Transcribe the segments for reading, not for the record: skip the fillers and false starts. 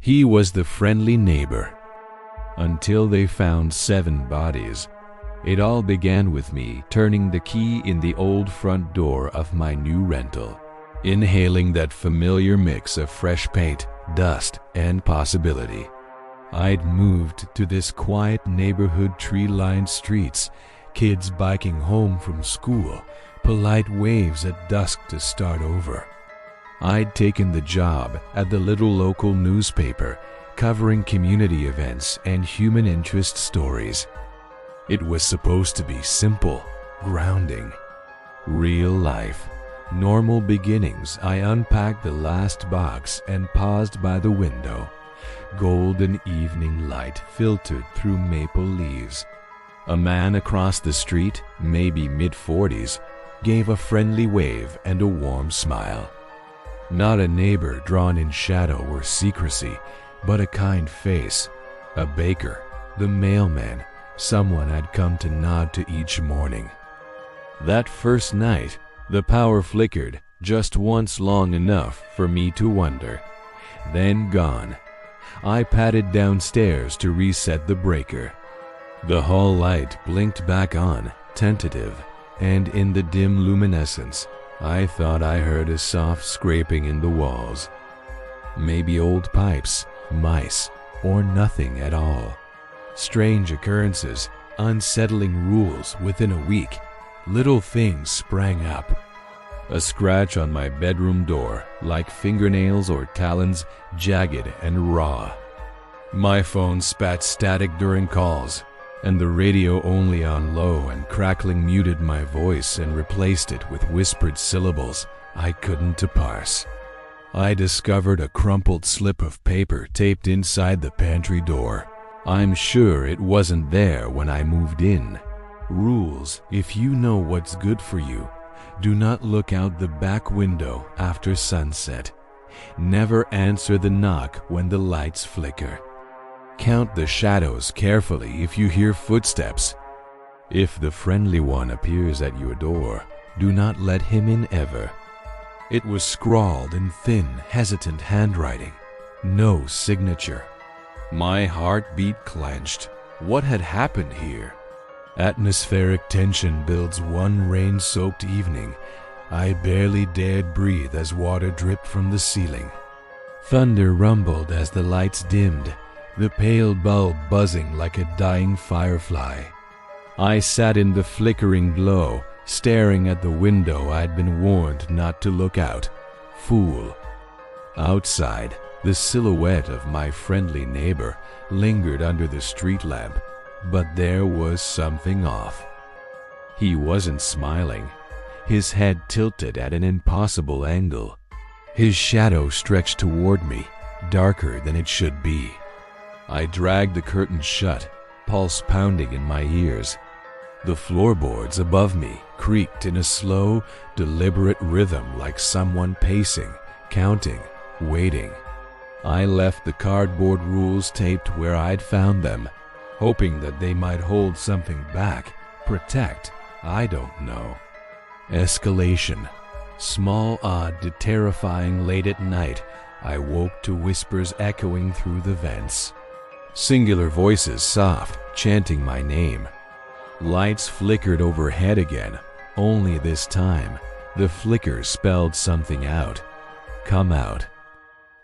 He was the friendly neighbor. Until they found 7 bodies. It all began with me turning the key in the old front door of my new rental, inhaling that familiar mix of fresh paint, dust, and possibility. I'd moved to this quiet neighborhood, tree-lined streets, kids biking home from school, polite waves at dusk to start over. I'd taken the job at the little local newspaper, covering community events and human interest stories. It was supposed to be simple, grounding, real life, normal beginnings. I unpacked the last box and paused by the window. Golden evening light filtered through maple leaves. A man across the street, maybe mid-40s, gave a friendly wave and a warm smile. Not a neighbor drawn in shadow or secrecy, but a kind face. A baker, the mailman, someone I'd come to nod to each morning. That first night, the power flickered just once, long enough for me to wonder. Then gone. I padded downstairs to reset the breaker. The hall light blinked back on, tentative, and in the dim luminescence, I thought I heard a soft scraping in the walls. Maybe old pipes, mice, or nothing at all. Strange occurrences, unsettling rules within a week. Little things sprang up. A scratch on my bedroom door, like fingernails or talons, jagged and raw. My phone spat static during calls, and the radio only on low and crackling muted my voice and replaced it with whispered syllables I couldn't to parse. I discovered a crumpled slip of paper taped inside the pantry door. I'm sure it wasn't there when I moved in. Rules: if you know what's good for you, do not look out the back window after sunset. Never answer the knock when the lights flicker. Count the shadows carefully if you hear footsteps. If the friendly one appears at your door, do not let him in ever. It was scrawled in thin, hesitant handwriting. No signature. My heartbeat clenched. What had happened here? Atmospheric tension builds one rain-soaked evening. I barely dared breathe as water dripped from the ceiling. Thunder rumbled as the lights dimmed, the pale bulb buzzing like a dying firefly. I sat in the flickering glow, staring at the window I'd been warned not to look out. Fool. Outside, the silhouette of my friendly neighbor lingered under the street lamp, but there was something off. He wasn't smiling, his head tilted at an impossible angle. His shadow stretched toward me, darker than it should be. I dragged the curtains shut, pulse pounding in my ears. The floorboards above me creaked in a slow, deliberate rhythm like someone pacing, counting, waiting. I left the cardboard rules taped where I'd found them, hoping that they might hold something back, protect, I don't know. Escalation. Small, odd, terrifying. Late at night, I woke to whispers echoing through the vents. Singular voices soft, chanting my name. Lights flickered overhead again, only this time, the flicker spelled something out. Come out.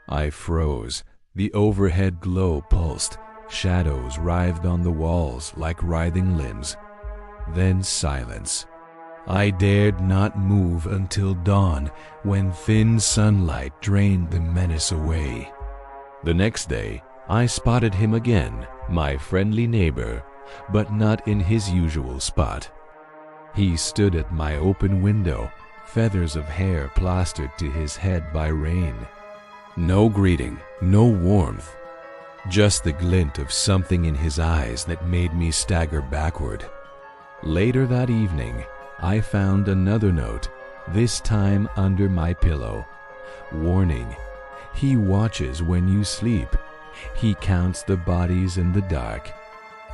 I froze. The overhead glow pulsed. Shadows writhed on the walls like writhing limbs. Then silence. I dared not move until dawn, when thin sunlight drained the menace away. The next day, I spotted him again, my friendly neighbor, but not in his usual spot. He stood at my open window, feathers of hair plastered to his head by rain. No greeting, no warmth, just the glint of something in his eyes that made me stagger backward. Later that evening, I found another note, this time under my pillow. Warning: he watches when you sleep. He counts the bodies in the dark.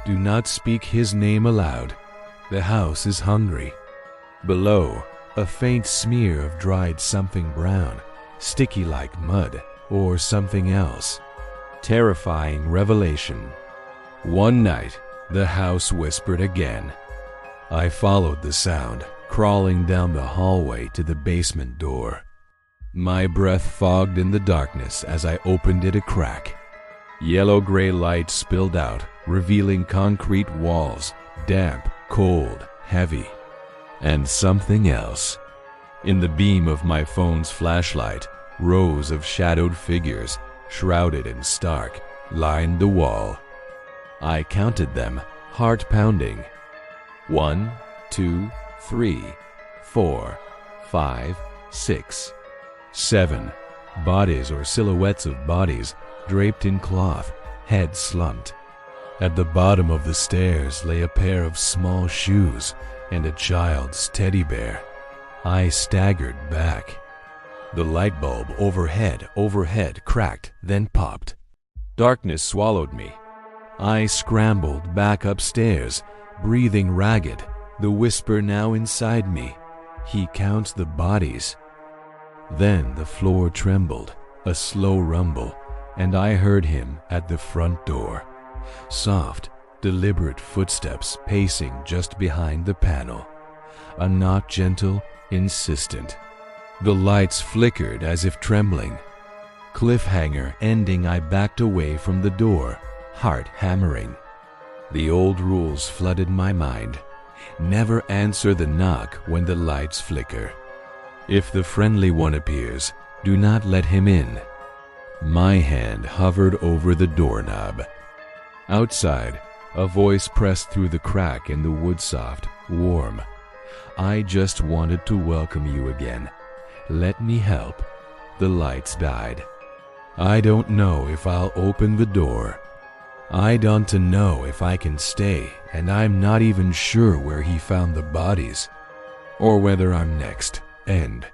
Do not speak his name aloud. The house is hungry. Below, a faint smear of dried something brown, sticky like mud, or something else. Terrifying revelation. One night, the house whispered again. I followed the sound, crawling down the hallway to the basement door. My breath fogged in the darkness as I opened it a crack. Yellow-gray light spilled out, revealing concrete walls, damp, cold, heavy. And something else. In the beam of my phone's flashlight, rows of shadowed figures, shrouded and stark, lined the wall. I counted them, heart pounding. 1, 2, 3, 4, 5, 6, 7. Bodies or silhouettes of bodies, draped in cloth, heads slumped. At the bottom of the stairs lay a pair of small shoes and a child's teddy bear. I staggered back. The light bulb overhead cracked, then popped. Darkness swallowed me. I scrambled back upstairs, breathing ragged, the whisper now inside me. He counts the bodies. Then the floor trembled, a slow rumble, and I heard him at the front door. Soft, deliberate footsteps pacing just behind the panel. A knock gentle, insistent. The lights flickered as if trembling. Cliffhanger ending, I backed away from the door, heart hammering. The old rules flooded my mind. Never answer the knock when the lights flicker. If the friendly one appears, do not let him in. My hand hovered over the doorknob. Outside, a voice pressed through the crack in the wood, soft, warm. I just wanted to welcome you again. Let me help. The lights died. I don't know if I'll open the door. I don't know if I can stay, and I'm not even sure where he found the bodies, or whether I'm next. End.